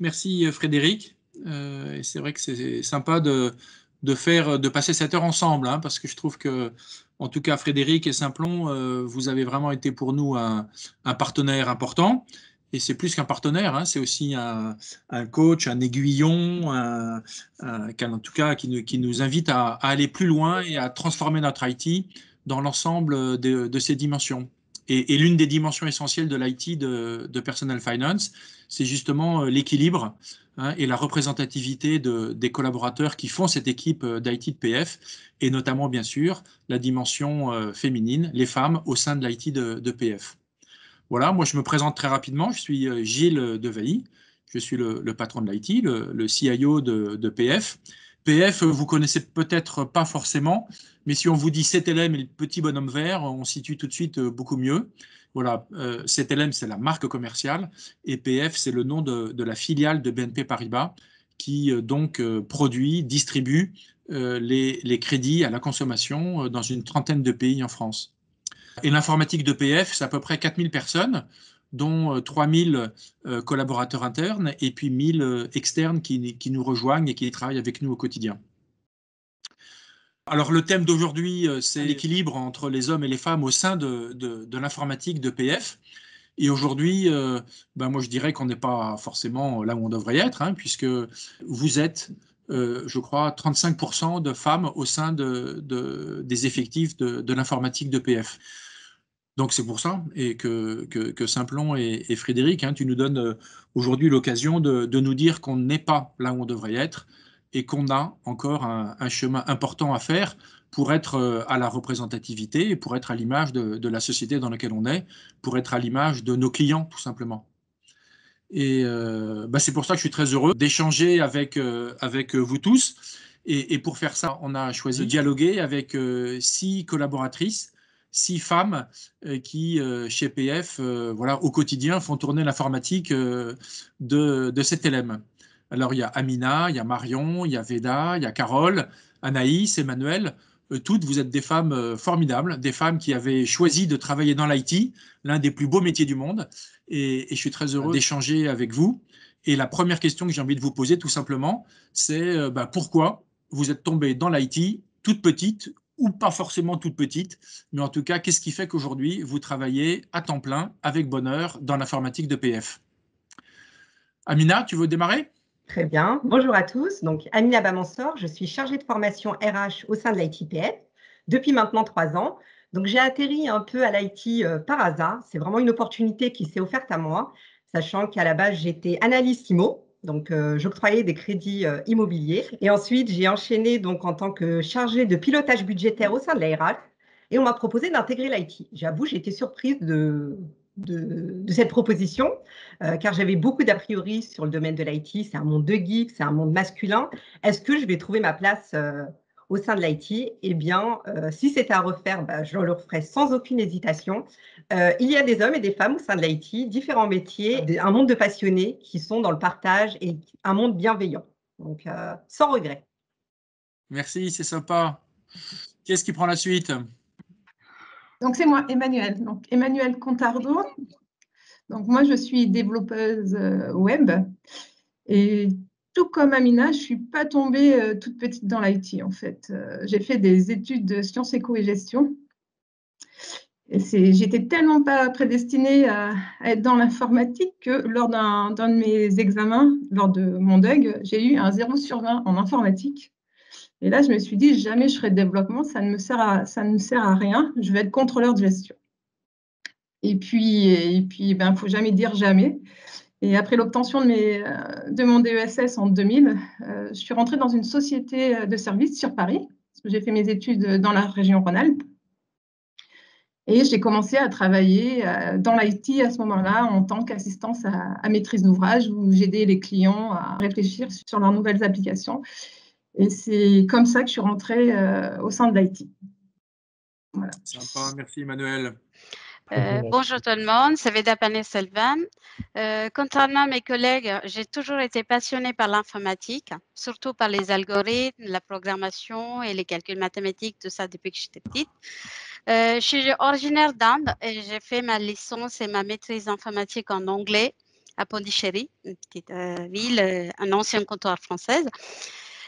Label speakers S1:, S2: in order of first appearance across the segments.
S1: Merci Frédéric. Et c'est vrai que c'est sympa de passer cette heure ensemble, hein, parce que je trouve que, en tout cas, Frédéric et Simplon, vous avez vraiment été pour nous un partenaire important. Et c'est plus qu'un partenaire, hein, c'est aussi un coach, un aiguillon, en tout cas qui nous invite à aller plus loin et à transformer notre IT dans l'ensemble de ces dimensions. Et l'une des dimensions essentielles de l'IT de Personal Finance, c'est justement l'équilibre, hein, et la représentativité des collaborateurs qui font cette équipe d'IT de PF, et notamment, bien sûr, la dimension féminine, les femmes au sein de l'IT de PF. Voilà, moi je me présente très rapidement, je suis Gilles Devailly, je suis le patron de l'IT, le CIO de PF. PF, vous connaissez peut-être pas forcément, mais si on vous dit CTLM et le petit bonhomme vert, on situe tout de suite beaucoup mieux. Voilà, CTLM, c'est la marque commerciale, et PF, c'est le nom de la filiale de BNP Paribas qui donc produit, distribue les crédits à la consommation dans une trentaine de pays en France. Et l'informatique de PF, c'est à peu près 4000 personnes, dont 3000 collaborateurs internes et puis 1000 externes qui nous rejoignent et qui travaillent avec nous au quotidien. Alors le thème d'aujourd'hui, c'est l'équilibre entre les hommes et les femmes au sein de l'informatique de PF. Et aujourd'hui, moi je dirais qu'on n'est pas forcément là où on devrait être, hein, puisque vous êtes, je crois, 35% de femmes au sein des effectifs de l'informatique de PF. Donc c'est pour ça et que Simplon et Frédéric, hein, tu nous donnes aujourd'hui l'occasion de nous dire qu'on n'est pas là où on devrait être et qu'on a encore un chemin important à faire pour être à la représentativité et pour être à l'image de la société dans laquelle on est, pour être à l'image de nos clients tout simplement. Et c'est pour ça que je suis très heureux d'échanger avec vous tous. Et pour faire ça, on a choisi de dialoguer avec 6 collaboratrices, 6 femmes qui, chez PF, voilà, au quotidien, font tourner l'informatique de CTLM. Alors, il y a Amina, il y a Marion, il y a Veda, il y a Carole, Anaïs, Emmanuel. Toutes, vous êtes des femmes formidables, des femmes qui avaient choisi de travailler dans l'IT, l'un des plus beaux métiers du monde. Et je suis très heureux d'échanger avec vous. Et la première question que j'ai envie de vous poser, tout simplement, c'est pourquoi vous êtes tombée dans l'IT toute petite ou pas forcément toute petite, mais en tout cas, qu'est-ce qui fait qu'aujourd'hui, vous travaillez à temps plein, avec bonheur, dans l'informatique de PF? Amina, tu veux démarrer?
S2: Très bien. Bonjour à tous. Donc, Amina Bamansor, je suis chargée de formation RH au sein de l'ITPF depuis maintenant 3 ans. Donc, j'ai atterri un peu à l'IT par hasard. C'est vraiment une opportunité qui s'est offerte à moi, sachant qu'à la base, j'étais analyste IMO. Donc, j'octroyais des crédits immobiliers. Et ensuite, j'ai enchaîné donc, en tant que chargée de pilotage budgétaire au sein de la RH. Et on m'a proposé d'intégrer l'IT. J'avoue, j'ai été surprise de cette proposition, car j'avais beaucoup d'a priori sur le domaine de l'IT. C'est un monde de geeks, c'est un monde masculin. Est-ce que je vais trouver ma place au sein de l'IT? Eh bien, si c'était à refaire, je le referais sans aucune hésitation. Il y a des hommes et des femmes au sein de l'IT, différents métiers, un monde de passionnés qui sont dans le partage et un monde bienveillant. Donc, sans regret.
S1: Merci, c'est sympa. Qui est-ce qui prend la suite?
S3: Donc, c'est moi, Emmanuel. Donc, Emmanuel Contardo. Donc, moi, je suis développeuse web. Et tout comme Amina, je ne suis pas tombée toute petite dans l'IT, en fait. J'ai fait des études de sciences éco et gestion. Et j'étais tellement pas prédestinée à être dans l'informatique que lors d'un de mes examens, lors de mon DUG, j'ai eu un 0/20 en informatique. Et là, je me suis dit, jamais je ferai de développement, ça ne me sert à rien, je vais être contrôleur de gestion. Et puis, faut jamais dire jamais. Et après l'obtention de mon DESS en 2000, je suis rentrée dans une société de services sur Paris, parce que j'ai fait mes études dans la région Rhône-Alpes. Et j'ai commencé à travailler dans l'IT à ce moment-là en tant qu'assistance à maîtrise d'ouvrage, où j'aidais les clients à réfléchir sur leurs nouvelles applications. Et c'est comme ça que je suis rentrée au sein de l'IT.
S1: Voilà. Sympa, merci Emmanuel.
S4: Bonjour tout le monde, c'est Veda Pané-Selvan. Contrairement à mes collègues, j'ai toujours été passionnée par l'informatique, surtout par les algorithmes, la programmation et les calculs mathématiques, tout ça depuis que j'étais petite. Je suis originaire d'Inde et j'ai fait ma licence et ma maîtrise informatique en anglais à Pondichéry, une petite ville, un ancien comptoir française.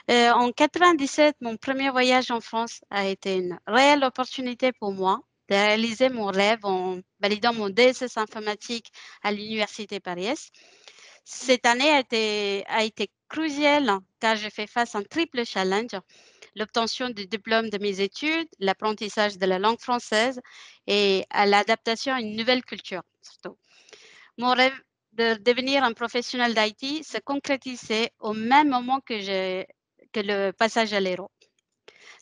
S4: En 97, mon premier voyage en France a été une réelle opportunité pour moi de réaliser mon rêve en validant mon DSS informatique à l'Université Paris-Est. Cette année a été cruciale car j'ai fait face à un triple challenge, l'obtention du diplôme de mes études, l'apprentissage de la langue française et à l'adaptation à une nouvelle culture, surtout. Mon rêve de devenir un professionnel d'IT se concrétisait au même moment que le passage à l'Hérault.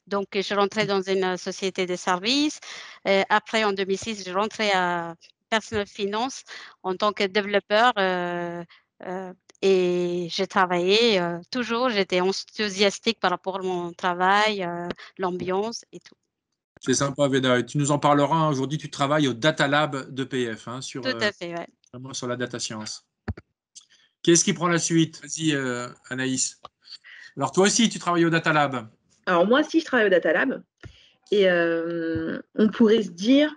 S4: Donc, je rentrais dans une société de services. Après, en 2006, je rentrais à Personnel Finance en tant que développeur et j'ai travaillé toujours. J'étais enthousiastique par rapport à mon travail, l'ambiance et tout.
S1: C'est sympa, Veda. Et tu nous en parleras, hein. Aujourd'hui, tu travailles au Data Lab d'EPF, hein,
S4: Tout à fait, ouais.
S1: vraiment sur la data science. Qu'est-ce qui prend la suite? Vas-y, Anaïs. Alors, toi aussi, tu travailles au Data Lab.
S5: Alors, moi aussi, je travaille au Data Lab. Et on pourrait se dire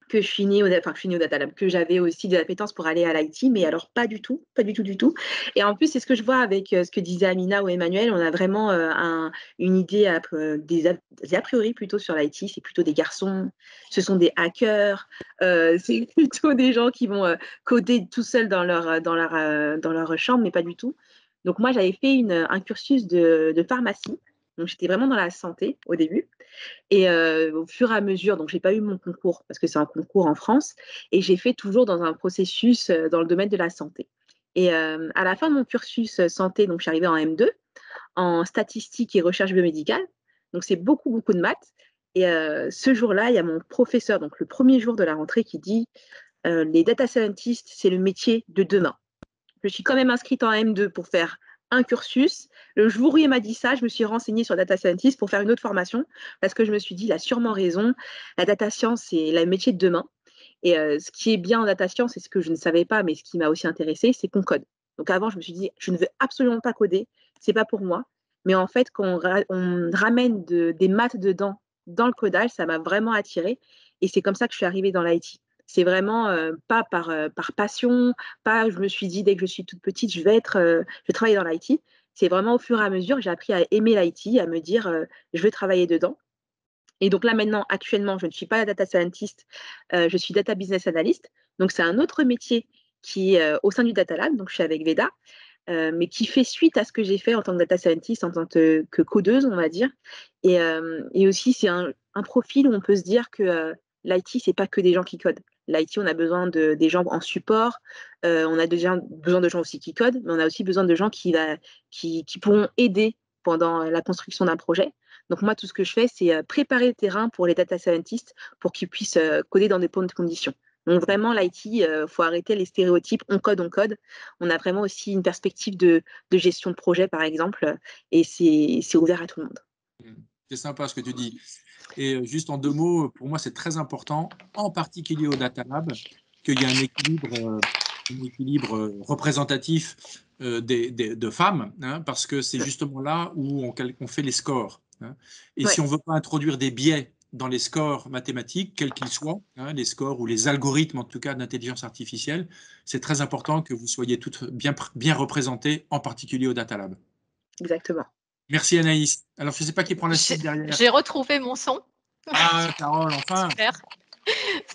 S5: que je suis née au Data Lab, que j'avais aussi de l'appétence pour aller à l'IT, mais alors pas du tout. Et en plus, c'est ce que je vois avec ce que disaient Amina ou Emmanuel, on a vraiment une idée, des a priori plutôt sur l'IT, c'est plutôt des garçons, ce sont des hackers, c'est plutôt des gens qui vont coder tout seuls dans leur chambre, mais pas du tout. Donc moi, j'avais fait un cursus de pharmacie, donc j'étais vraiment dans la santé au début. Et au fur et à mesure, donc j'ai pas eu mon concours parce que c'est un concours en France, et j'ai fait toujours dans un processus dans le domaine de la santé. Et à la fin de mon cursus santé, donc je suis arrivée en M2, en statistique et recherche biomédicale. Donc c'est beaucoup, beaucoup de maths. Et ce jour-là, il y a mon professeur, donc le premier jour de la rentrée, qui dit les data scientists, c'est le métier de demain. Je suis quand même inscrite en M2 pour faire un cursus. Le jour où il m'a dit ça, je me suis renseignée sur data scientist pour faire une autre formation parce que je me suis dit, il a sûrement raison. La data science, c'est le métier de demain. Et ce qui est bien en data science, c'est ce que je ne savais pas, mais ce qui m'a aussi intéressée, c'est qu'on code. Donc avant, je me suis dit, je ne veux absolument pas coder, c'est pas pour moi. Mais en fait, quand on ramène des maths dedans, dans le codage, ça m'a vraiment attirée. Et c'est comme ça que je suis arrivée dans l'IT. C'est vraiment pas par passion, pas je me suis dit dès que je suis toute petite, je vais travailler dans l'IT. C'est vraiment au fur et à mesure que j'ai appris à aimer l'IT, à me dire je veux travailler dedans. Et donc là maintenant, actuellement, je ne suis pas data scientist, je suis data business analyst. Donc c'est un autre métier qui est au sein du Data Lab, donc je suis avec Veda, mais qui fait suite à ce que j'ai fait en tant que data scientist, en tant que codeuse, on va dire. Et aussi, c'est un profil où on peut se dire que l'IT, c'est pas que des gens qui codent. L'IT, on a besoin des gens en support, on a déjà besoin de gens aussi qui codent, mais on a aussi besoin de gens qui pourront aider pendant la construction d'un projet. Donc moi, tout ce que je fais, c'est préparer le terrain pour les data scientists pour qu'ils puissent coder dans des bonnes conditions. Donc vraiment, l'IT, faut arrêter les stéréotypes, on code. On a vraiment aussi une perspective de gestion de projet, par exemple, et c'est ouvert à tout le monde.
S1: C'est sympa ce que tu dis. Et juste en 2 mots, pour moi, c'est très important, en particulier au Data Lab, qu'il y ait un équilibre représentatif de femmes, hein, parce que c'est justement là où on fait les scores. Hein. Et
S5: Ouais.
S1: si on ne veut pas introduire des biais dans les scores mathématiques, quels qu'ils soient, hein, les scores ou les algorithmes, en tout cas d'intelligence artificielle, c'est très important que vous soyez toutes bien représentées, en particulier au Data Lab.
S5: Exactement.
S1: Merci Anaïs. Alors, je ne sais pas qui prend la suite derrière.
S6: J'ai retrouvé mon son.
S1: Ah, Carole, enfin.
S6: Super.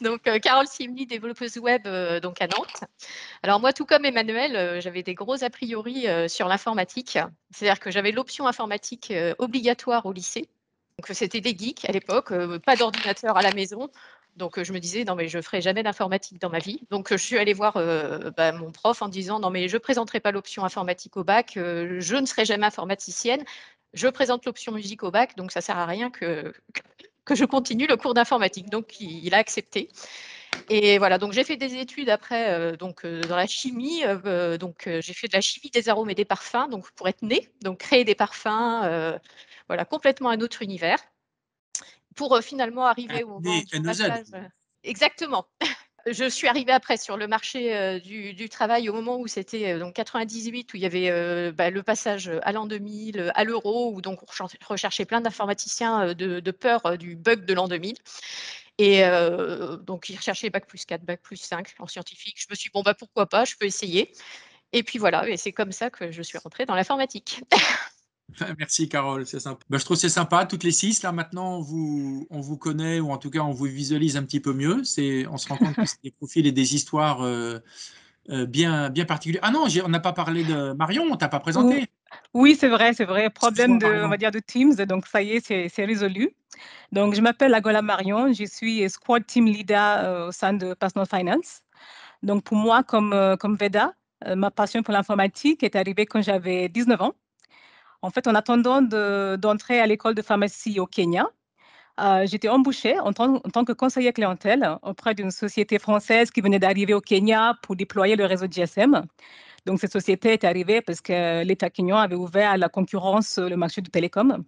S6: Donc, Carole Simli, développeuse web donc à Nantes. Alors moi, tout comme Emmanuel, j'avais des gros a priori sur l'informatique. C'est-à-dire que j'avais l'option informatique obligatoire au lycée. Donc, c'était des geeks à l'époque, pas d'ordinateur à la maison. Donc, je me disais, non, mais je ne ferai jamais d'informatique dans ma vie. Donc, je suis allée voir mon prof en disant, non, mais je ne présenterai pas l'option informatique au bac, je ne serai jamais informaticienne. Je présente l'option musique au bac, donc ça ne sert à rien que je continue le cours d'informatique. Donc, il a accepté. Et voilà, donc j'ai fait des études après dans la chimie. J'ai fait de la chimie des arômes et des parfums, donc pour être née, donc créer des parfums, voilà, complètement un autre univers. Pour finalement arriver au passage. Exactement. Je suis arrivée après sur le marché du travail au moment où c'était donc 98, où il y avait le passage à l'an 2000, à l'euro, où donc on recherchait plein d'informaticiens de peur du bug de l'an 2000. Et donc, ils recherchaient Bac+4, Bac+5 en scientifique. Je me suis dit, bon, bah, pourquoi pas, je peux essayer. Et puis voilà, et c'est comme ça que je suis rentrée dans l'informatique.
S1: Merci Carole, c'est sympa. Je trouve que c'est sympa, toutes les 6, là maintenant on vous connaît, ou en tout cas on vous visualise un petit peu mieux. On se rend compte que c'est des profils et des histoires bien particulières. Ah non, on n'a pas parlé de Marion, on t'a pas présenté.
S3: Oui, c'est vrai. Problème
S1: Marion.
S3: on va dire, de Teams, donc ça y est, c'est résolu. Donc, je m'appelle Agola Marion, je suis Squad Team Leader au sein de Personal Finance. Donc, pour moi, comme Veda, ma passion pour l'informatique est arrivée quand j'avais 19 ans. En fait, en attendant d'entrer à l'école de pharmacie au Kenya, j'étais embauchée en tant que conseillère clientèle auprès d'une société française qui venait d'arriver au Kenya pour déployer le réseau GSM. Donc, cette société est arrivée parce que l'État kenyan avait ouvert à la concurrence le marché du télécom.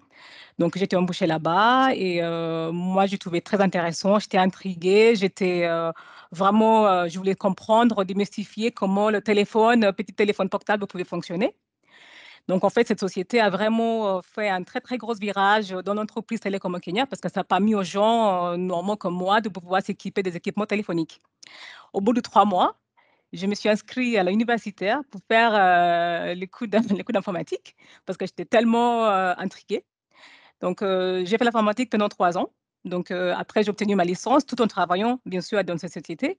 S3: Donc, j'étais embauchée là-bas et moi, je trouvais très intéressant. J'étais intriguée. Je voulais comprendre, démystifier comment le petit téléphone portable pouvait fonctionner. Donc, en fait, cette société a vraiment fait un très, très gros virage dans l'entreprise télécom au Kenya parce que ça n'a pas mis aux gens normaux comme moi de pouvoir s'équiper des équipements téléphoniques. Au bout de 3 mois, je me suis inscrite à l'université pour faire les cours d'informatique parce que j'étais tellement intriguée. Donc, j'ai fait l'informatique pendant 3 ans. Donc, après, j'ai obtenu ma licence tout en travaillant, bien sûr, dans cette société.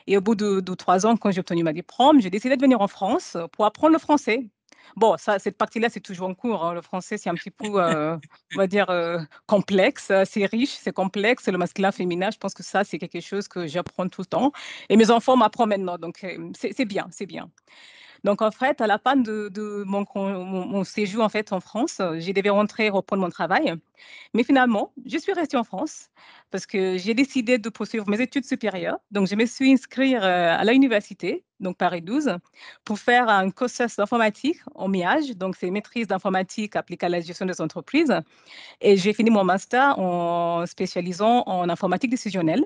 S3: Et au bout de 3 ans, quand j'ai obtenu ma diplôme, j'ai décidé de venir en France pour apprendre le français. Bon, cette partie-là, c'est toujours en cours, hein. Le français, c'est un petit peu, on va dire, complexe. C'est riche, c'est complexe. Le masculin, féminin, je pense que ça, c'est quelque chose que j'apprends tout le temps. Et mes enfants m'apprennent maintenant. Donc, c'est bien, c'est bien. Donc, en fait, à la fin de mon séjour en fait, en France, j'ai devais rentrer reprendre mon travail. Mais finalement, je suis restée en France parce que j'ai décidé de poursuivre mes études supérieures. Donc, je me suis inscrite à l'université, donc Paris 12, pour faire un cursus d'informatique en MIAGE. Donc, c'est maîtrise d'informatique appliquée à la gestion des entreprises. Et j'ai fini mon master en spécialisant en informatique décisionnelle.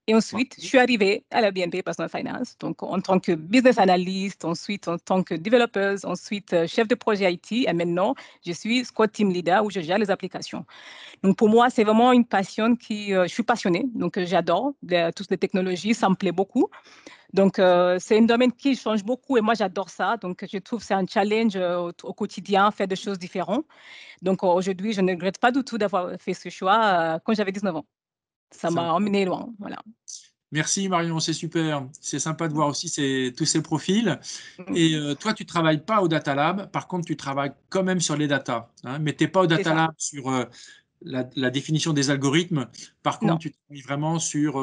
S3: Et ensuite, je suis arrivée à la BNP Personal Finance, donc en tant que business analyst, ensuite en tant que développeuse, ensuite chef de projet IT, et maintenant, je suis squad team leader où je gère les applications. Donc pour moi, c'est vraiment une passion je suis passionnée, donc j'adore toutes les technologies, ça me plaît beaucoup. Donc c'est un domaine qui change beaucoup et moi, j'adore ça. Donc je trouve que c'est un challenge au quotidien, faire des choses différentes. Donc aujourd'hui, je ne regrette pas du tout d'avoir fait ce choix quand j'avais 19 ans. Ça m'a emmené loin, voilà.
S1: Merci Marion, c'est super. C'est sympa de voir aussi tous ces profils. Et toi, tu ne travailles pas au Data Lab. Par contre, tu travailles quand même sur les data. Hein, mais tu n'es pas au Data Lab sur la définition des algorithmes. Par contre, tu travailles vraiment sur,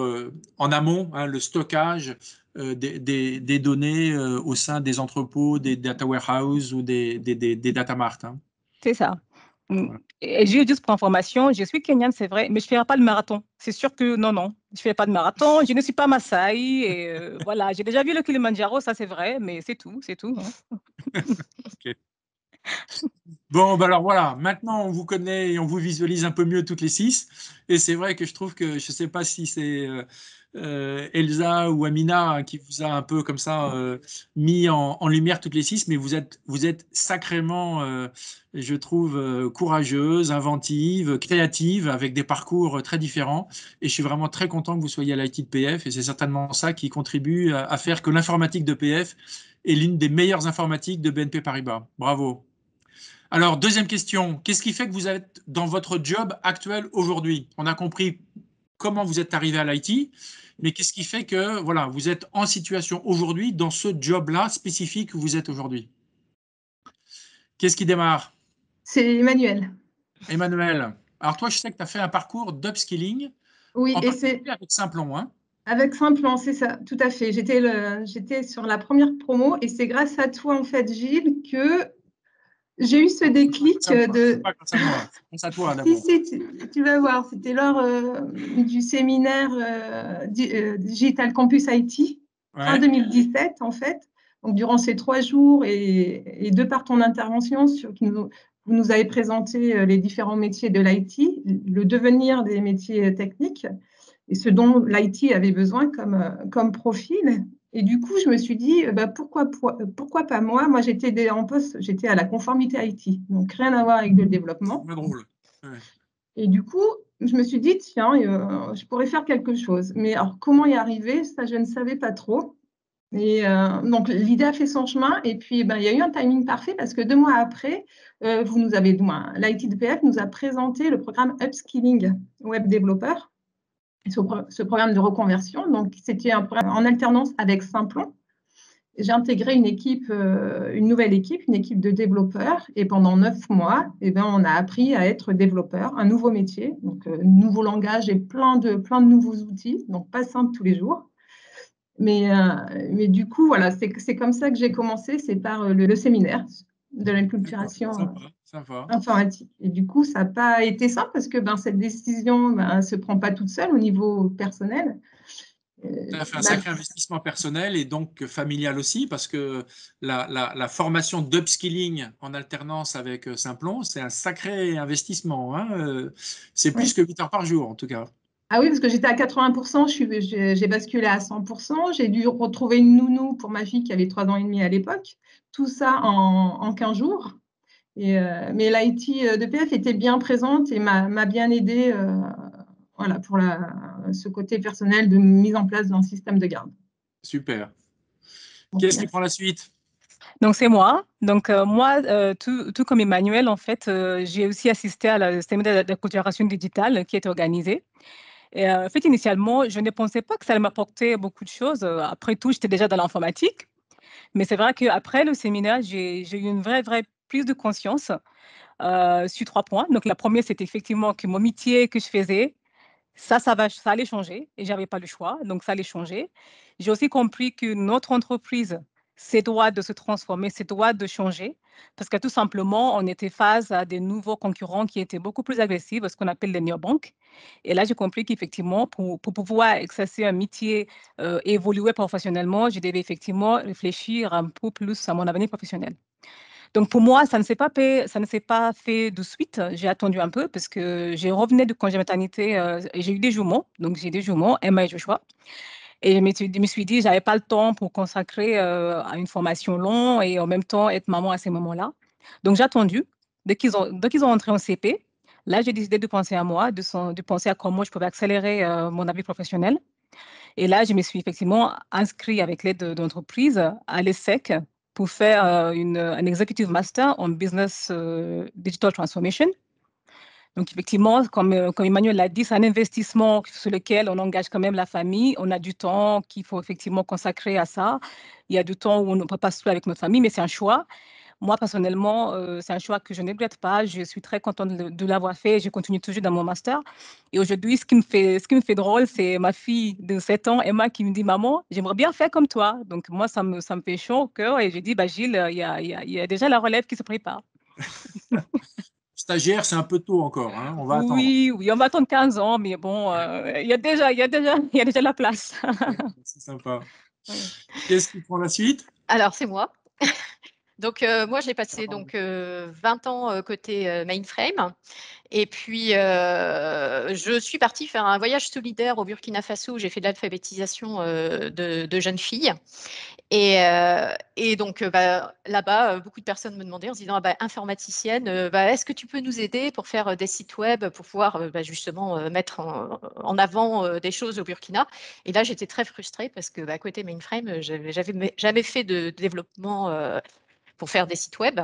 S1: en amont, hein, le stockage des données au sein des entrepôts, des data warehouses ou des data marts. Hein.
S3: C'est ça. Et juste pour information, je suis kenyane, c'est vrai, mais je ne ferai pas le marathon. C'est sûr que non, je ne ferai pas de marathon. Je ne suis pas Maasai. Et voilà, j'ai déjà vu le Kilimanjaro, ça c'est vrai, mais c'est tout. Hein.
S1: Okay. Bon, ben alors voilà, maintenant on vous connaît et on vous visualise un peu mieux toutes les 6. Et c'est vrai que je trouve que, je ne sais pas si c'est Elsa ou Amina qui vous a un peu comme ça mis en lumière toutes les 6, mais vous êtes sacrément, je trouve, courageuse, inventive, créative, avec des parcours très différents. Et je suis vraiment très content que vous soyez à l'IT de PF, et c'est certainement ça qui contribue à faire que l'informatique de PF est l'une des meilleures informatiques de BNP Paribas. Bravo. Alors, deuxième question, qu'est-ce qui fait que vous êtes dans votre job actuel aujourd'hui? On a compris comment vous êtes arrivé à l'IT, mais qu'est-ce qui fait que voilà, vous êtes en situation aujourd'hui dans ce job-là spécifique où vous êtes aujourd'hui? Qu'est-ce qui démarre?
S3: C'est Emmanuel.
S1: Emmanuel. Alors toi, je sais que tu as fait un parcours d'upskilling.
S3: Oui,
S1: et c'est avec Simplon. Hein?
S3: Avec Simplon, c'est ça, tout à fait. J'étais sur la première promo et c'est grâce à toi, en fait, Gilles, que j'ai eu ce déclic de…
S1: C'est pas grâce à moi, c'est grâce à toi d'abord.
S3: Si, tu vas voir, c'était lors du séminaire Digital Campus IT, fin 2017 en fait. Donc durant ces 3 jours et de par ton intervention, vous nous avez présenté les différents métiers de l'IT, le devenir des métiers techniques et ce dont l'IT avait besoin comme profil. Et du coup, je me suis dit, pourquoi pas moi? Moi, j'étais en poste, j'étais à la conformité IT, donc rien à voir avec le développement.
S1: C'est drôle. Ouais.
S3: Et du coup, je me suis dit, tiens, je pourrais faire quelque chose. Mais alors, comment y arriver, ça, je ne savais pas trop. Et donc, l'idée a fait son chemin. Et puis, il y a eu un timing parfait parce que 2 mois après, l'IT de PF nous a présenté le programme Upskilling Web Développeur, ce programme de reconversion. Donc, c'était un programme en alternance avec Simplon. J'ai intégré une nouvelle équipe, une équipe de développeurs. Et pendant 9 mois, on a appris à être développeur, un nouveau métier, donc nouveau langage et plein de nouveaux outils, donc pas simple tous les jours. Mais du coup, voilà, c'est comme ça que j'ai commencé, c'est par le séminaire de l'inculturation informatique. Et du coup, ça n'a pas été simple parce que cette décision ne se prend pas toute seule au niveau personnel.
S1: Tu as fait un sacré investissement personnel et donc familial aussi, parce que la formation d'upskilling en alternance avec Simplon, c'est un sacré investissement. Hein. C'est plus que 8 heures par jour, en tout cas.
S3: Ah oui, parce que j'étais à 80%, j'ai basculé à 100%. J'ai dû retrouver une nounou pour ma fille qui avait 3 ans et demi à l'époque. Tout ça en 15 jours. Mais l'IT de PF était bien présente et m'a bien aidée voilà, pour ce côté personnel de mise en place d'un système de garde.
S1: Super. Qu'est-ce qui prend la suite?
S7: Donc, c'est moi. Donc, moi, tout comme Emmanuel, en fait, j'ai aussi assisté à la séminaire d'acculturation digitale qui est organisée. Et en fait, initialement, je ne pensais pas que ça allait m'apporter beaucoup de choses. Après tout, j'étais déjà dans l'informatique. Mais c'est vrai qu'après le séminaire, j'ai eu une vraie prise de conscience sur 3 points. Donc, la première, c'était effectivement que mon métier que je faisais, ça allait changer et j'avais pas le choix, donc ça allait changer. J'ai aussi compris que notre entreprise, c'est droit de se transformer, c'est droit de changer, parce que tout simplement, on était face à des nouveaux concurrents qui étaient beaucoup plus agressifs, ce qu'on appelle les néobanques. Et là, j'ai compris qu'effectivement, pour pouvoir exercer un métier, évoluer professionnellement, je devais effectivement réfléchir un peu plus à mon avenir professionnel. Donc pour moi, ça ne s'est pas fait de suite. J'ai attendu un peu parce que je revenais de congé maternité et j'ai eu des jumeaux. Donc j'ai des jumeaux, Emma et Joshua. Et je me suis dit, j'avais pas le temps pour consacrer à une formation longue et en même temps être maman à ces moments-là. Donc j'ai attendu. Dès qu'ils ont entré en CP, là j'ai décidé de penser à moi, de penser à comment je pouvais accélérer mon avenir professionnel. Et là, je me suis effectivement inscrite avec l'aide d'entreprise à l'ESSEC pour faire un Executive Master en Business Digital Transformation. Donc, effectivement, comme Emmanuel l'a dit, c'est un investissement sur lequel on engage quand même la famille. On a du temps qu'il faut effectivement consacrer à ça. Il y a du temps où on ne peut pas se faire avec notre famille, mais c'est un choix. Moi, personnellement, c'est un choix que je ne regrette pas. Je suis très contente de l'avoir fait. Je continue toujours dans mon master. Et aujourd'hui, ce qui me fait drôle, c'est ma fille de 7 ans, Emma, qui me dit, maman, j'aimerais bien faire comme toi. Donc, moi, ça me fait chaud au cœur. Et je dis, Gilles, il y a déjà la relève qui se prépare.
S1: Stagiaire, c'est un peu tôt encore. Hein. On va attendre.
S7: Oui, on va attendre 15 ans, mais bon, il y a déjà la place.
S1: C'est sympa. Qu'est-ce qui prend la suite?
S6: Alors, c'est moi. Donc, moi, j'ai passé 20 ans côté mainframe. Et puis, je suis partie faire un voyage solidaire au Burkina Faso où j'ai fait de l'alphabétisation de jeunes filles. Et donc, là-bas, beaucoup de personnes me demandaient en se disant, informaticienne, est-ce que tu peux nous aider pour faire des sites web, pour pouvoir justement mettre en avant des choses au Burkina? Et là, j'étais très frustrée parce que côté mainframe, j'avais jamais fait de développement pour faire des sites web.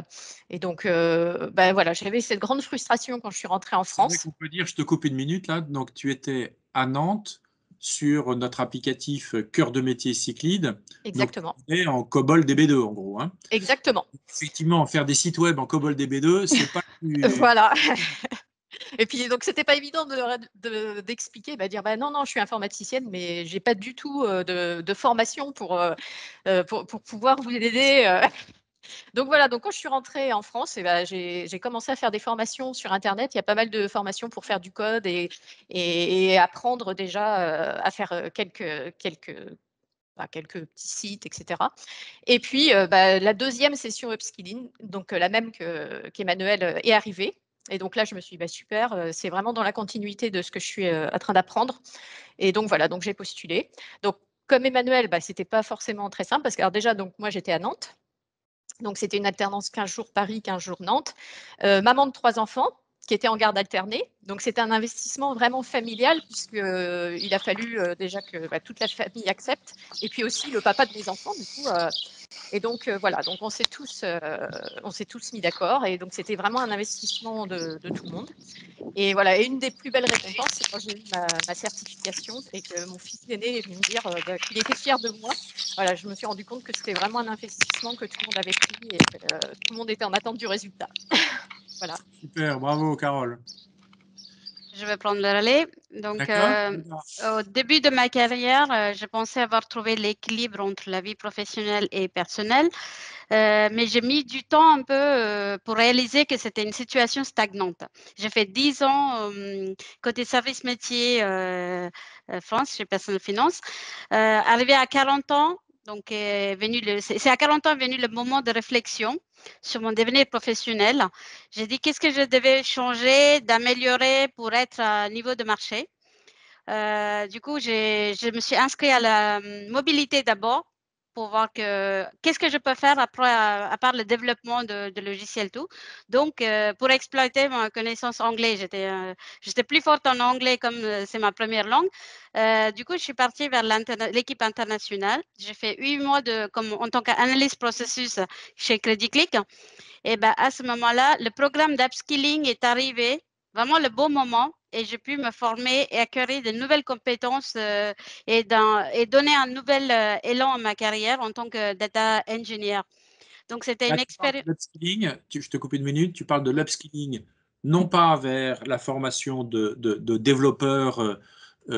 S6: Et donc, voilà, j'avais cette grande frustration quand je suis rentrée en France.
S1: C'est vrai qu'on peut dire, je te coupe une minute là, donc tu étais à Nantes sur notre applicatif Cœur de métier Cyclide.
S6: Exactement.
S1: Donc, tu es en COBOL DB2 en gros. Hein.
S6: Exactement.
S1: Effectivement, faire des sites web en COBOL DB2, c'est pas plus...
S6: Voilà. Et puis, donc, c'était pas évident d'expliquer, dire non, je suis informaticienne, mais j'ai pas du tout de formation pour pouvoir vous aider. Donc voilà, donc quand je suis rentrée en France, j'ai commencé à faire des formations sur Internet. Il y a pas mal de formations pour faire du code et apprendre déjà à faire quelques petits sites, etc. Et puis, la deuxième session upskilling, donc la même qu'Emmanuel est arrivée. Et donc là, je me suis dit, super, c'est vraiment dans la continuité de ce que je suis en train d'apprendre. Et donc voilà, donc j'ai postulé. Donc comme Emmanuel, c'était pas forcément très simple parce que alors déjà, donc moi j'étais à Nantes. Donc c'était une alternance 15 jours Paris, 15 jours Nantes. Maman de 3 enfants. qui était en garde alternée. Donc, c'était un investissement vraiment familial puisqu'il a fallu déjà que toute la famille accepte. Et puis aussi le papa de mes enfants, du coup. Et donc, voilà, donc on s'est tous mis d'accord. Et donc, c'était vraiment un investissement de tout le monde. Et voilà, et une des plus belles récompenses, c'est quand j'ai eu ma certification et que mon fils aîné est venu me dire qu'il était fier de moi. Voilà, je me suis rendu compte que c'était vraiment un investissement que tout le monde avait pris et que tout le monde était en attente du résultat. Voilà.
S1: Super, bravo Carole.
S4: Je vais prendre le relais. Donc, au début de ma carrière, je pensais avoir trouvé l'équilibre entre la vie professionnelle et personnelle, mais j'ai mis du temps un peu pour réaliser que c'était une situation stagnante. J'ai fait 10 ans côté service métier France, chez Personnel Finance. Arrivé à 40 ans, donc c'est à 40 ans est venu le moment de réflexion sur mon devenir professionnel. J'ai dit qu'est-ce que je devais changer, d'améliorer pour être à niveau de marché. Du coup, je me suis inscrite à la mobilité d'abord pour voir qu'est-ce que je peux faire après, à part le développement de logiciels tout. Donc, pour exploiter ma connaissance anglais, j'étais plus forte en anglais comme c'est ma première langue. Du coup, je suis partie vers l'équipe internationale. J'ai fait 8 mois en tant qu'analyste processus chez Credit Click. Et ben, à ce moment-là, le programme d'upskilling est arrivé, vraiment le bon moment, et j'ai pu me former et acquérir de nouvelles compétences et donner un nouvel élan à ma carrière en tant que data engineer. Donc, c'était une expérience.
S1: Je te coupe une minute, tu parles de l'upskilling, non pas vers la formation de développeurs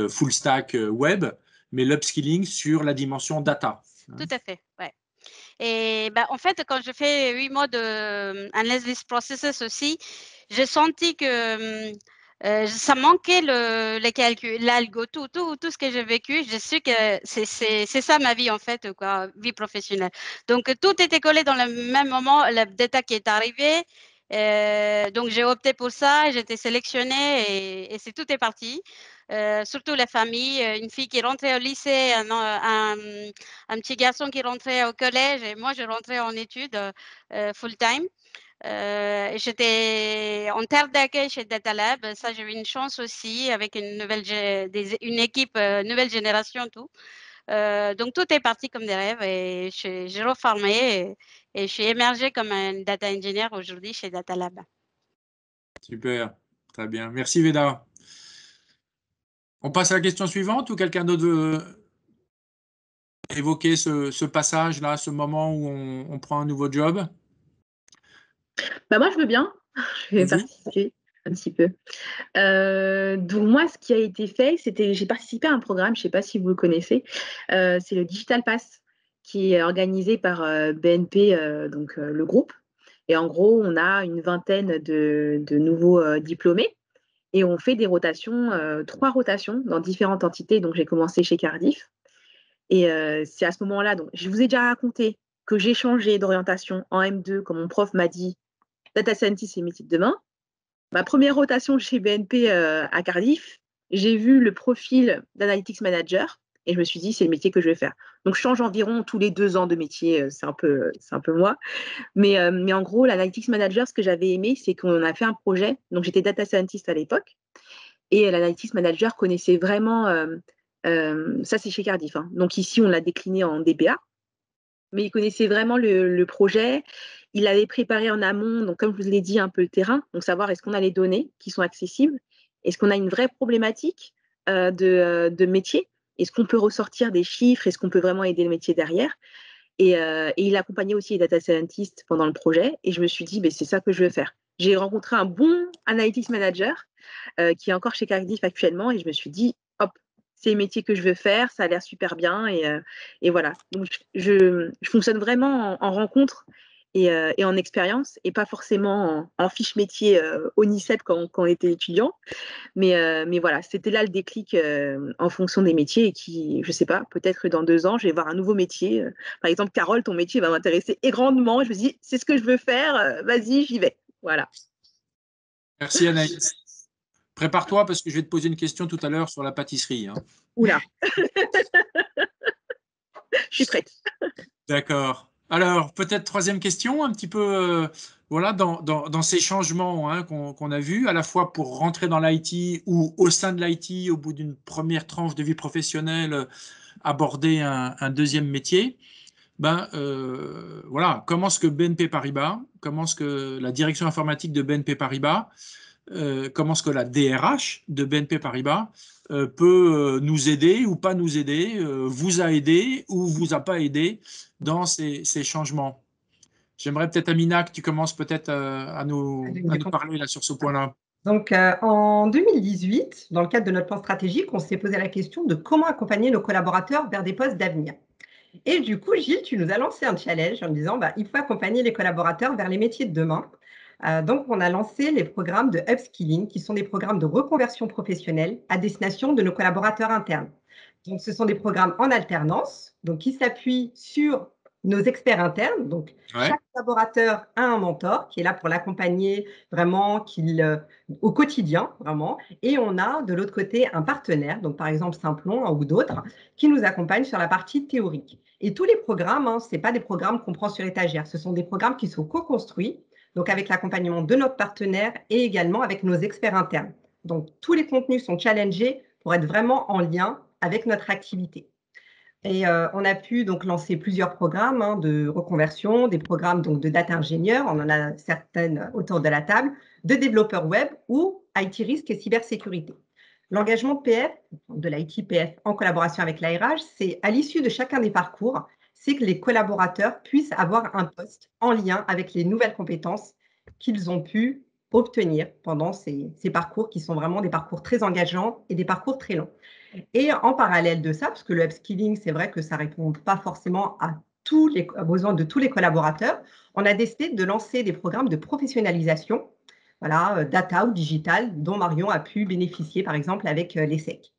S1: full stack web, mais l'upskilling sur la dimension data.
S4: Tout à fait, ouais. Et ben, en fait, quand je fais 8 mois d'analysis processes aussi, j'ai senti que ça manquait les calculs, l'algo, tout ce que j'ai vécu. J'ai su que c'est ça ma vie en fait, quoi, vie professionnelle. Donc, tout était collé dans le même moment, le data qui est arrivé. Donc, j'ai opté pour ça, j'ai été sélectionnée et tout est parti. Surtout la famille, une fille qui rentrait au lycée, un petit garçon qui rentrait au collège et moi je rentrais en études full-time. J'étais en terre d'accueil chez Data Lab. Ça, j'ai eu une chance aussi avec une équipe nouvelle génération, tout. Donc, tout est parti comme des rêves et j'ai reformé et je suis émergée comme un data engineer aujourd'hui chez Data Lab.
S1: Super, très bien. Merci Veda. On passe à la question suivante ou quelqu'un d'autre veut évoquer ce passage-là, ce moment où on prend un nouveau job?
S5: Bah moi, je veux bien. Je vais participer un petit peu. Donc moi, ce qui a été fait, j'ai participé à un programme, je ne sais pas si vous le connaissez, c'est le Digital Pass qui est organisé par BNP, donc le groupe. Et en gros, on a une vingtaine de nouveaux diplômés et on fait des rotations, 3 rotations dans différentes entités. Donc j'ai commencé chez Cardiff. Et c'est à ce moment-là, donc je vous ai déjà raconté que j'ai changé d'orientation en M2, comme mon prof m'a dit, Data Scientist, c'est métier de demain. Ma première rotation chez BNP à Cardiff, j'ai vu le profil d'Analytics Manager et je me suis dit, c'est le métier que je vais faire. Donc, je change environ tous les 2 ans de métier, c'est un peu moi. Mais en gros, l'Analytics Manager, ce que j'avais aimé, c'est qu'on a fait un projet. Donc, j'étais Data Scientist à l'époque et l'Analytics Manager connaissait vraiment, ça c'est chez Cardiff, hein. Donc, ici, on l'a décliné en DBA. Mais il connaissait vraiment le projet. Il avait préparé en amont, donc comme je vous l'ai dit, un peu le terrain, donc savoir est-ce qu'on a les données qui sont accessibles, est-ce qu'on a une vraie problématique de métier, est-ce qu'on peut ressortir des chiffres, est-ce qu'on peut vraiment aider le métier derrière. Et il accompagnait aussi les data scientists pendant le projet, et je me suis dit, c'est ça que je veux faire. J'ai rencontré un bon analytics manager qui est encore chez Cardiff actuellement, et je me suis dit, hop, c'est le métier que je veux faire, ça a l'air super bien, et voilà. Donc, je fonctionne vraiment en rencontre et en expérience, et pas forcément en fiche métier au NICEP quand on était étudiant. Mais voilà, c'était là le déclic en fonction des métiers, et qui, je sais pas, peut-être que dans 2 ans, je vais voir un nouveau métier. Par exemple, Carole, ton métier va m'intéresser grandement. Je me dis, c'est ce que je veux faire, vas-y, j'y vais. Voilà.
S1: Merci Anaïs. Prépare-toi parce que je vais te poser une question tout à l'heure sur la pâtisserie. Hein.
S5: Oula. Je suis prête.
S1: D'accord. Alors, peut-être troisième question, un petit peu, voilà, dans ces changements hein, qu'on a vus, à la fois pour rentrer dans l'IT ou au sein de l'IT, au bout d'une première tranche de vie professionnelle, aborder un deuxième métier. Voilà, comment est-ce que BNP Paribas, comment est-ce que la direction informatique de BNP Paribas, comment est-ce que la DRH de BNP Paribas peut nous aider ou pas nous aider, vous a aidé ou vous a pas aidé dans ces changements. J'aimerais peut-être, Amina, que tu commences peut-être à nous parler là, sur ce point-là.
S2: Donc, en 2018, dans le cadre de notre plan stratégique, on s'est posé la question de comment accompagner nos collaborateurs vers des postes d'avenir. Et du coup, Gilles, tu nous as lancé un challenge en disant il faut accompagner les collaborateurs vers les métiers de demain. Donc, on a lancé les programmes de upskilling, qui sont des programmes de reconversion professionnelle à destination de nos collaborateurs internes. Donc, ce sont des programmes en alternance, donc qui s'appuient sur nos experts internes. Donc, chaque collaborateur a un mentor qui est là pour l'accompagner vraiment au quotidien, vraiment. Et on a de l'autre côté un partenaire, donc par exemple Simplon ou d'autres, qui nous accompagnent sur la partie théorique. Et tous les programmes, ce n'est pas des programmes qu'on prend sur étagère, ce sont des programmes qui sont co-construits, donc avec l'accompagnement de notre partenaire et également avec nos experts internes. Donc, tous les contenus sont challengés pour être vraiment en lien avec notre activité. Et on a pu donc lancer plusieurs programmes de reconversion, des programmes donc, de data ingénieurs, on en a certaines autour de la table, de développeurs web ou IT risque et cybersécurité. L'engagement de PF, de l'IT PF en collaboration avec l'ARH, c'est à l'issue de chacun des parcours, c'est que les collaborateurs puissent avoir un poste en lien avec les nouvelles compétences qu'ils ont pu obtenir pendant ces parcours qui sont vraiment des parcours très engageants et des parcours très longs. Et en parallèle de ça, parce que le upskilling, c'est vrai que ça ne répond pas forcément à tous les besoins de tous les collaborateurs, on a décidé de lancer des programmes de professionnalisation, voilà, data ou digital, dont Marion a pu bénéficier, par exemple, avec l'ESSEC.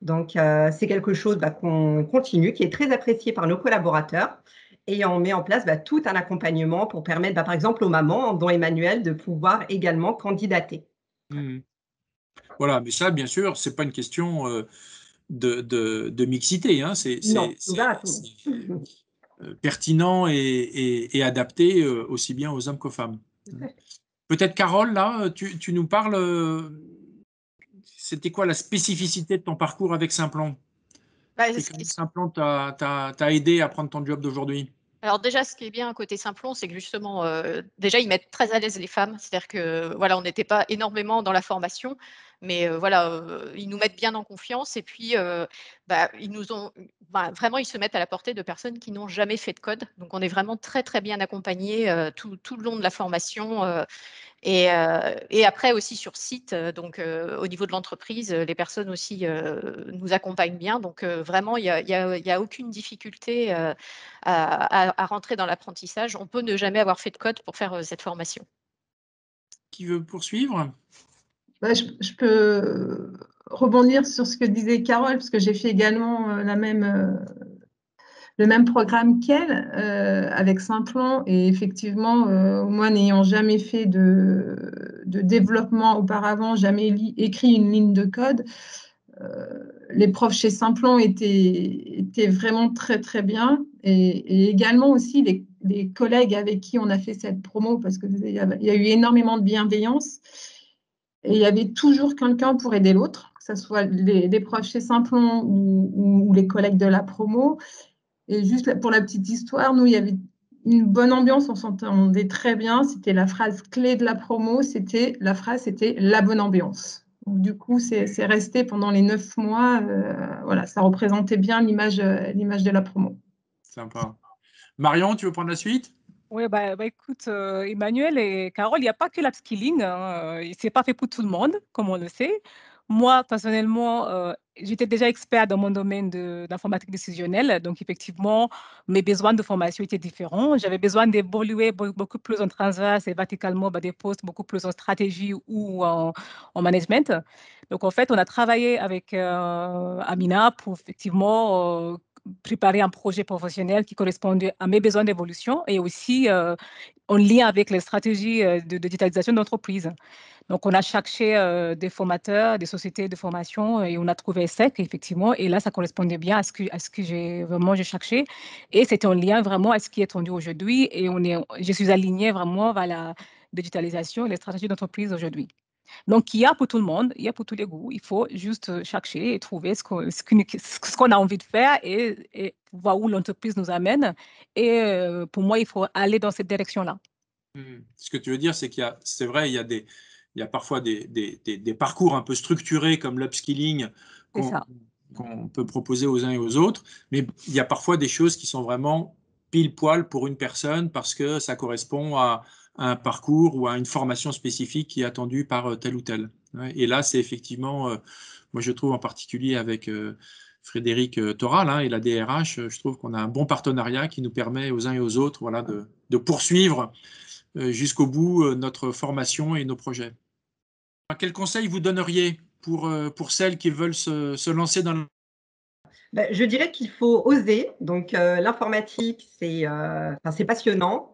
S2: Donc, c'est quelque chose qu'on continue, qui est très apprécié par nos collaborateurs. Et on met en place tout un accompagnement pour permettre, par exemple, aux mamans, dont Emmanuel, de pouvoir également candidater.
S1: Voilà, mais ça, bien sûr, ce n'est pas une question de mixité. Hein. C'est pertinent et adapté aussi bien aux hommes qu'aux femmes. Peut-être, Carole, là, tu nous parles, c'était quoi la spécificité de ton parcours avec Simplon? Simplon t'a aidé à prendre ton job d'aujourd'hui?
S6: Alors déjà, ce qui est bien à côté Simplon, c'est que justement, déjà, ils mettent très à l'aise les femmes. C'est-à-dire que voilà, on n'était pas énormément dans la formation, mais voilà, ils nous mettent bien en confiance. Et puis, ils nous ont vraiment, ils se mettent à la portée de personnes qui n'ont jamais fait de code. Donc, on est vraiment très très bien accompagnés tout le long de la formation. Et après aussi sur site, donc au niveau de l'entreprise, les personnes aussi nous accompagnent bien. Donc vraiment, il n'y a aucune difficulté à rentrer dans l'apprentissage. On peut ne jamais avoir fait de code pour faire cette formation.
S1: Qui veut poursuivre?
S3: Je peux rebondir sur ce que disait Carole, parce que j'ai fait également le même programme qu'elle avec Simplon. Et effectivement, moi, n'ayant jamais fait de développement auparavant, jamais écrit une ligne de code, les profs chez Simplon étaient vraiment très, très bien. Et également aussi les collègues avec qui on a fait cette promo, parce qu'il y a eu énormément de bienveillance. Et il y avait toujours quelqu'un pour aider l'autre, que ce soit les profs chez Simplon ou les collègues de la promo. Et juste pour la petite histoire, nous, il y avait une bonne ambiance, on s'entendait très bien. C'était la phrase clé de la promo, c'était la bonne ambiance. Donc, du coup, c'est resté pendant les 9 mois. Voilà, ça représentait bien l'image de la promo.
S1: Sympa. Marion, tu veux prendre la suite?
S7: Oui, écoute, Emmanuel et Carole, il n'y a pas que l'upskilling, hein, c'est pas fait pour tout le monde, comme on le sait. Moi, personnellement, j'étais déjà expert dans mon domaine d'informatique décisionnelle, donc effectivement, mes besoins de formation étaient différents. J'avais besoin d'évoluer beaucoup plus en transverse et verticalement des postes beaucoup plus en stratégie ou en management. Donc, en fait, on a travaillé avec Amina pour effectivement préparer un projet professionnel qui correspondait à mes besoins d'évolution et aussi en lien avec les stratégies de digitalisation d'entreprise. Donc, on a cherché des formateurs, des sociétés de formation et on a trouvé SEC, effectivement. Et là, ça correspondait bien à ce que j'ai cherché. Et c'était en lien vraiment à ce qui est attendu aujourd'hui. Et je suis alignée vraiment vers la digitalisation et les stratégies d'entreprise aujourd'hui. Donc, il y a pour tout le monde, il y a pour tous les goûts. Il faut juste chercher et trouver ce qu'on a envie de faire et voir où l'entreprise nous amène. Et pour moi, il faut aller dans cette direction-là.
S1: Ce que tu veux dire, c'est c'est vrai, il y a parfois des parcours un peu structurés comme l'upskilling qu'on peut proposer aux uns et aux autres, mais il y a parfois des choses qui sont vraiment pile poil pour une personne parce que ça correspond à un parcours ou à une formation spécifique qui est attendue par tel ou tel. Et là, c'est effectivement, moi je trouve en particulier avec Frédéric Toral et la DRH, je trouve qu'on a un bon partenariat qui nous permet aux uns et aux autres de poursuivre jusqu'au bout notre formation et nos projets. Quel conseil vous donneriez pour celles qui veulent se lancer dans le...
S2: Je dirais qu'il faut oser. Donc, l'informatique, c'est passionnant.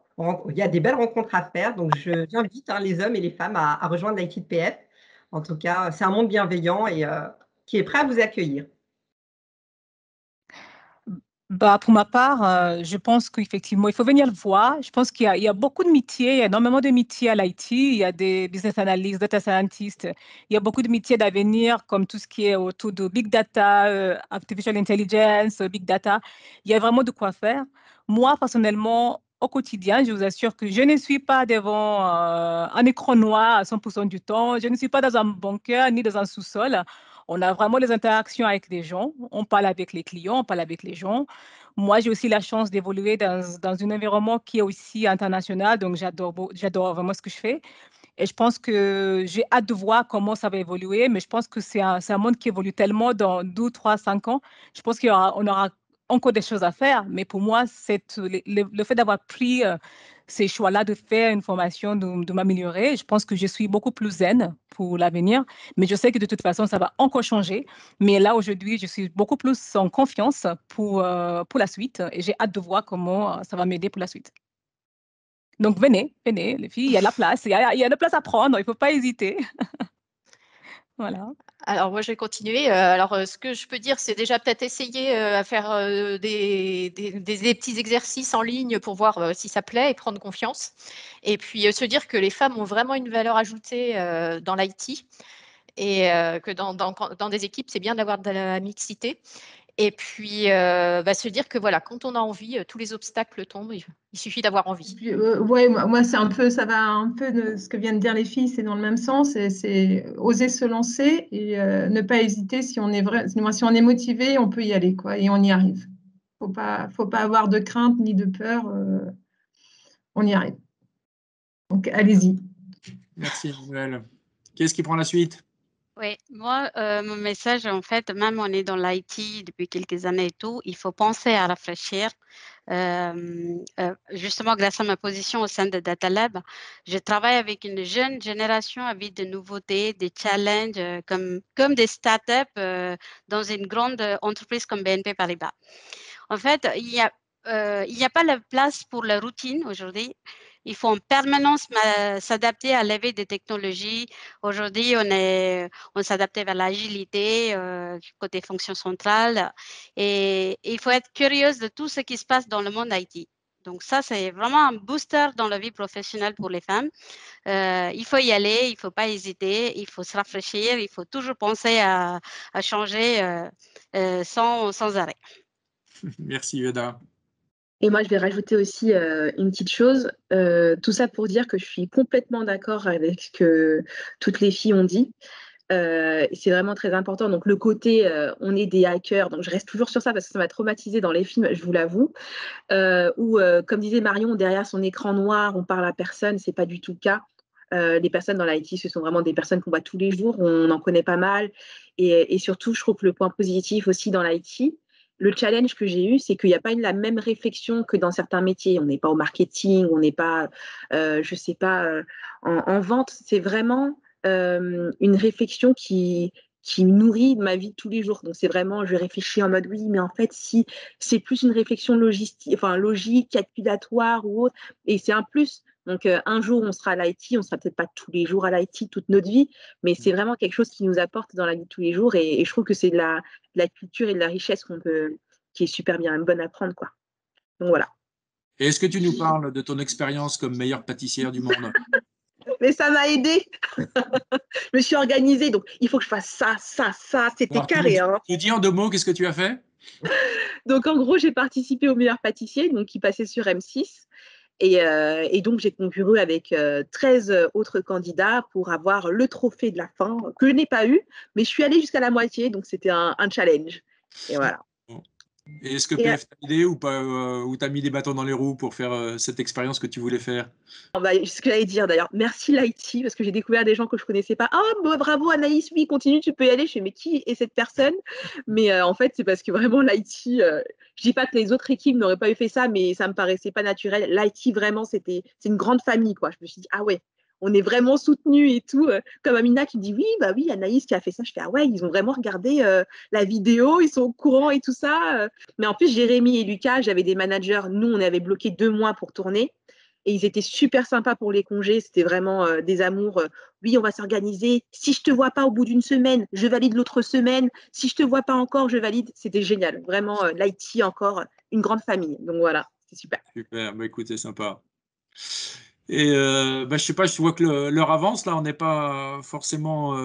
S2: Il y a des belles rencontres à faire. Donc, j'invite les hommes et les femmes à rejoindre l'ITPF. En tout cas, c'est un monde bienveillant et qui est prêt à vous accueillir.
S7: Pour ma part, je pense qu'effectivement, il faut venir le voir. Je pense qu'il y a beaucoup de métiers, il y a énormément de métiers à l'IT. Il y a des business analysts, data scientists. Il y a beaucoup de métiers d'avenir, comme tout ce qui est autour de big data, artificial intelligence, big data. Il y a vraiment de quoi faire. Moi, personnellement, au quotidien, je vous assure que je ne suis pas devant un écran noir à 100% du temps. Je ne suis pas dans un bunker ni dans un sous-sol. On a vraiment des interactions avec les gens. On parle avec les clients, on parle avec les gens. Moi, j'ai aussi la chance d'évoluer dans un environnement qui est aussi international. Donc, j'adore vraiment ce que je fais. Et je pense que j'ai hâte de voir comment ça va évoluer. Mais je pense que c'est un monde qui évolue tellement dans 2, 3, 5 ans. Je pense qu'on aura encore des choses à faire. Mais pour moi, le fait d'avoir pris ces choix-là de faire une formation, de m'améliorer, je pense que je suis beaucoup plus zen pour l'avenir. Mais je sais que de toute façon, ça va encore changer. Mais là, aujourd'hui, je suis beaucoup plus en confiance pour la suite. Et j'ai hâte de voir comment ça va m'aider pour la suite. Donc, venez, les filles, il y a la place. Il y a de la place à prendre. Il ne faut pas hésiter. Voilà.
S6: Alors, moi, je vais continuer. Ce que je peux dire, c'est déjà peut-être essayer à faire des petits exercices en ligne pour voir si ça plaît et prendre confiance. Et puis, se dire que les femmes ont vraiment une valeur ajoutée dans l'IT et que dans des équipes, c'est bien d'avoir de la mixité. Et puis, se dire que voilà, quand on a envie, tous les obstacles tombent. Il suffit d'avoir envie.
S3: Ouais, moi, ça va un peu de ce que viennent de dire les filles, c'est dans le même sens. C'est oser se lancer et ne pas hésiter. Si on est motivé, on peut y aller, quoi, et on y arrive. Faut pas avoir de crainte ni de peur. On y arrive. Donc, allez-y.
S1: Merci, Emmanuelle. Qu'est-ce qui prend la suite?
S4: Oui, moi, mon message, en fait, même on est dans l'IT depuis quelques années et tout, il faut penser à réfléchir. Justement, grâce à ma position au sein de Data Lab, je travaille avec une jeune génération avec de nouveautés, des challenges comme des startups dans une grande entreprise comme BNP Paribas. En fait, il n'y a pas la place pour la routine aujourd'hui. Il faut en permanence s'adapter à l'éveil des technologies. Aujourd'hui, on s'adapte vers l'agilité côté fonction centrale et il faut être curieuse de tout ce qui se passe dans le monde IT. Donc ça, c'est vraiment un booster dans la vie professionnelle pour les femmes. Il faut y aller, il ne faut pas hésiter, il faut se rafraîchir, il faut toujours penser à changer sans arrêt.
S1: Merci, Veda.
S5: Et moi, je vais rajouter aussi une petite chose. Tout ça pour dire que je suis complètement d'accord avec ce que toutes les filles ont dit. C'est vraiment très important. Donc, le côté on est des hackers, donc je reste toujours sur ça parce que ça m'a traumatisée dans les films, je vous l'avoue. Comme disait Marion, derrière son écran noir, on parle à personne, c'est pas du tout le cas. Les personnes dans l'IT, ce sont vraiment des personnes qu'on voit tous les jours, on en connaît pas mal. Et surtout, je trouve que le point positif aussi dans l'IT, le challenge que j'ai eu, c'est qu'il n'y a pas la même réflexion que dans certains métiers. On n'est pas au marketing, on n'est pas, je sais pas, en vente. C'est vraiment une réflexion qui qui nourrit ma vie de tous les jours. Donc, c'est vraiment, je réfléchis en mode, oui, mais en fait, si c'est plus une réflexion logistique, enfin, logique, calculatoire ou autre, et c'est un plus. Donc, un jour, on sera à l'IT, on sera peut-être pas tous les jours à l'IT, toute notre vie, mais c'est vraiment quelque chose qui nous apporte dans la vie de tous les jours. Et je trouve que c'est de la culture et de la richesse qui est super bien, bonne à prendre, quoi. Donc, voilà.
S1: Et est-ce que tu nous parles de ton expérience comme meilleure pâtissière du monde?
S5: Mais ça m'a aidé. Je me suis organisée, donc il faut que je fasse ça, ça, ça. C'était
S1: Alors,
S5: carré.
S1: tu dis en 2 mots, qu'est-ce que tu as fait?
S5: Donc, en gros, j'ai participé au meilleur pâtissier, donc qui passait sur M6. Et donc, j'ai concouru avec 13 autres candidats pour avoir le trophée de la fin, que je n'ai pas eu, mais je suis allée jusqu'à la moitié, donc c'était un challenge. Et voilà.
S1: Et est-ce que PF t'a aidé ou pas, ou t'as mis des bâtons dans les roues pour faire cette expérience que tu voulais faire?
S5: Ce que j'allais dire d'ailleurs, merci l'IT, parce que j'ai découvert des gens que je ne connaissais pas. Oh, bravo Anaïs, oui, continue, tu peux y aller. Je fais, mais qui est cette personne? Mais en fait, c'est parce que vraiment l'IT, je ne dis pas que les autres équipes n'auraient pas eu fait ça, mais ça ne me paraissait pas naturel. L'IT, vraiment, c'est une grande famille, quoi. Je me suis dit, ah ouais, on est vraiment soutenus et tout. Comme Amina qui me dit, oui, bah oui, Anaïs qui a fait ça. Je fais, ah ouais, ils ont vraiment regardé la vidéo, ils sont au courant et tout ça. Mais en plus, Jérémy et Lucas, j'avais des managers. Nous, on avait bloqué 2 mois pour tourner. Et ils étaient super sympas pour les congés. C'était vraiment des amours. Oui, on va s'organiser. Si je ne te vois pas au bout d'une semaine, je valide l'autre semaine. Si je ne te vois pas encore, je valide. C'était génial. Vraiment, l'IT, encore une grande famille. Donc voilà, c'est super.
S1: Super, bah, écoute, c'est sympa. Et bah, je sais pas, je vois que l'heure avance, là, on n'est pas forcément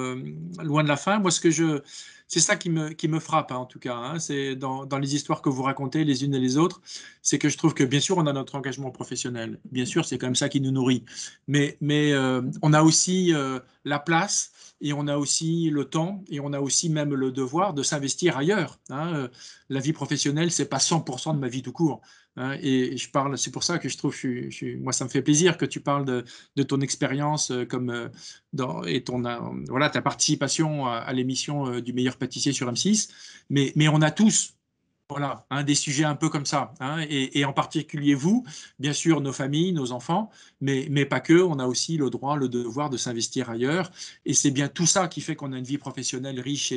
S1: loin de la fin. Moi, c'est ça qui me frappe, hein, en tout cas, hein, c'est dans les histoires que vous racontez les unes et les autres, c'est que je trouve que bien sûr, on a notre engagement professionnel. Bien sûr, c'est quand même ça qui nous nourrit. Mais on a aussi la place et on a aussi le temps et on a aussi même le devoir de s'investir ailleurs, hein. La vie professionnelle, c'est pas 100% de ma vie tout court. Hein, et je parle, c'est pour ça que je trouve, moi, ça me fait plaisir que tu parles de ton expérience et voilà, ta participation à l'émission du meilleur pâtissier sur M6. Mais on a tous, voilà, des sujets un peu comme ça, hein, et en particulier vous, bien sûr, nos familles, nos enfants, mais pas que, on a aussi le droit, le devoir de s'investir ailleurs, et c'est bien tout ça qui fait qu'on a une vie professionnelle riche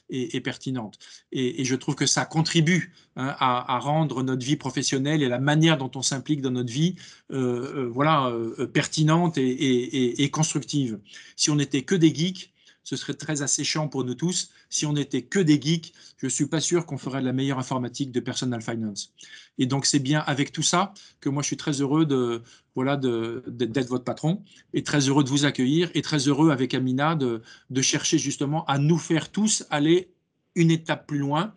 S1: et pertinente. Et je trouve que ça contribue, hein, à rendre notre vie professionnelle et la manière dont on s'implique dans notre vie voilà, pertinente et constructive. Si on n'était que des geeks, ce serait très asséchant pour nous tous. Si on n'était que des geeks, je ne suis pas sûr qu'on ferait de la meilleure informatique de Personal Finance. Et donc, c'est bien avec tout ça que moi, je suis très heureux d'être votre patron et très heureux de vous accueillir et très heureux avec Amina de chercher justement à nous faire tous aller une étape plus loin.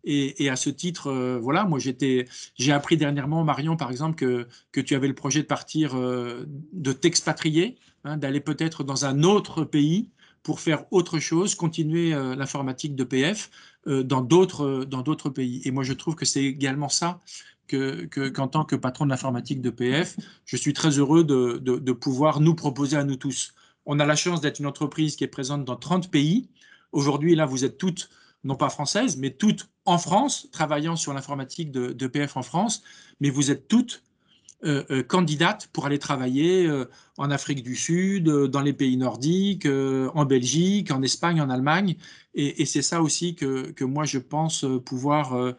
S1: Et à ce titre, voilà, moi j'ai appris dernièrement, Marion, par exemple, que tu avais le projet de partir, de t'expatrier, hein, d'aller peut-être dans un autre pays pour faire autre chose, continuer l'informatique de PF dans d'autres pays. Et moi, je trouve que c'est également ça qu'en tant que patron de l'informatique de PF, je suis très heureux de pouvoir nous proposer à nous tous. On a la chance d'être une entreprise qui est présente dans 30 pays. Aujourd'hui, là, vous êtes toutes, non pas françaises, mais toutes en France, travaillant sur l'informatique de PF en France, mais vous êtes toutes candidates pour aller travailler en Afrique du Sud, dans les pays nordiques, en Belgique, en Espagne, en Allemagne. Et c'est ça aussi que moi, je pense pouvoir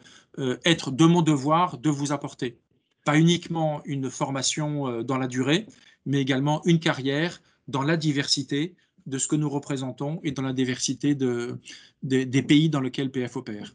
S1: être de mon devoir de vous apporter. Pas uniquement une formation dans la durée, mais également une carrière dans la diversité de ce que nous représentons et dans la diversité des pays dans lesquels PF opère.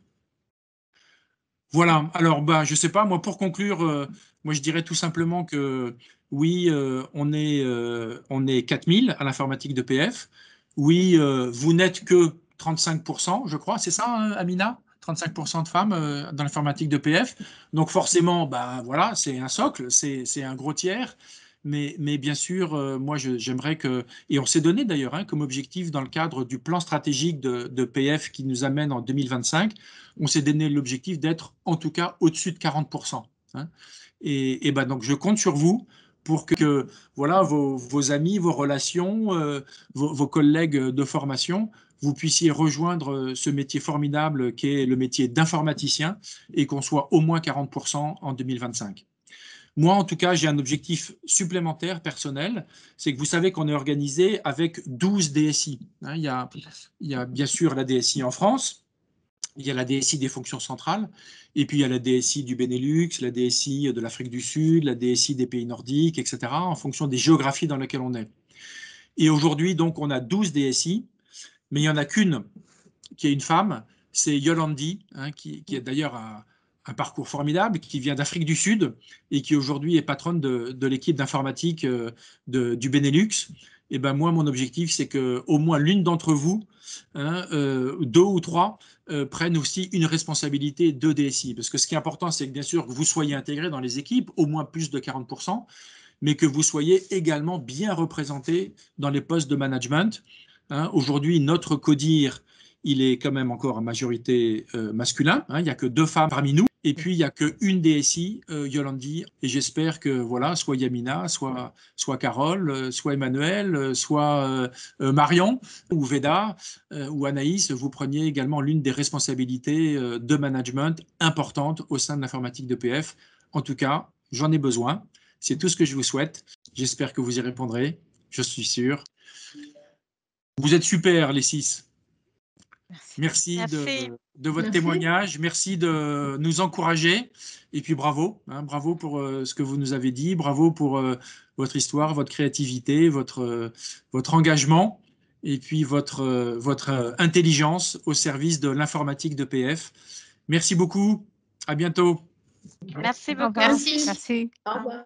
S1: Voilà, alors je ne sais pas, moi pour conclure, moi je dirais tout simplement que oui, on est 4000 à l'informatique de PF. Oui, vous n'êtes que 35%, je crois, c'est ça, hein, Amina? 35% de femmes dans l'informatique de PF. Donc forcément, voilà, c'est un socle, c'est un gros tiers. Mais bien sûr, moi j'aimerais que, et on s'est donné d'ailleurs, hein, comme objectif dans le cadre du plan stratégique de PF qui nous amène en 2025, on s'est donné l'objectif d'être en tout cas au-dessus de 40%. Hein. Et donc je compte sur vous pour que voilà, vos amis, vos relations, vos collègues de formation, vous puissiez rejoindre ce métier formidable qui est le métier d'informaticien et qu'on soit au moins 40% en 2025. Moi, en tout cas, j'ai un objectif supplémentaire personnel, c'est que vous savez qu'on est organisé avec 12 DSI. Hein, il y a bien sûr la DSI en France, il y a la DSI des fonctions centrales, et puis il y a la DSI du Benelux, la DSI de l'Afrique du Sud, la DSI des pays nordiques, etc., en fonction des géographies dans lesquelles on est. Et aujourd'hui, donc, on a 12 DSI, mais il n'y en a qu'une qui est une femme, c'est Yolandi, hein, qui a d'ailleurs un parcours formidable, qui vient d'Afrique du Sud et qui aujourd'hui est patronne de l'équipe d'informatique du Benelux. Et ben moi, mon objectif, c'est qu'au moins l'une d'entre vous, hein, 2 ou 3, prennent aussi une responsabilité de DSI. Parce que ce qui est important, c'est que bien sûr que vous soyez intégrés dans les équipes, au moins plus de 40%, mais que vous soyez également bien représentés dans les postes de management. Hein, aujourd'hui, notre CODIR, il est quand même encore en majorité masculin. Hein, il n'y a que 2 femmes parmi nous. Et puis, il n'y a qu'une DSI, Yolandi. Et j'espère que voilà, soit Yamina, soit Carole, soit Emmanuel, soit Marion ou Veda ou Anaïs, vous preniez également l'une des responsabilités de management importantes au sein de l'informatique d'EPF. En tout cas, j'en ai besoin. C'est tout ce que je vous souhaite. J'espère que vous y répondrez. Je suis sûr. Vous êtes super, les 6. Merci de votre témoignage, merci de nous encourager et puis bravo, hein, bravo pour ce que vous nous avez dit, bravo pour votre histoire, votre créativité, votre engagement et puis votre intelligence au service de l'informatique d'EPF. Merci beaucoup, à bientôt.
S4: Merci beaucoup.
S6: Merci.
S7: Merci.
S5: Au revoir.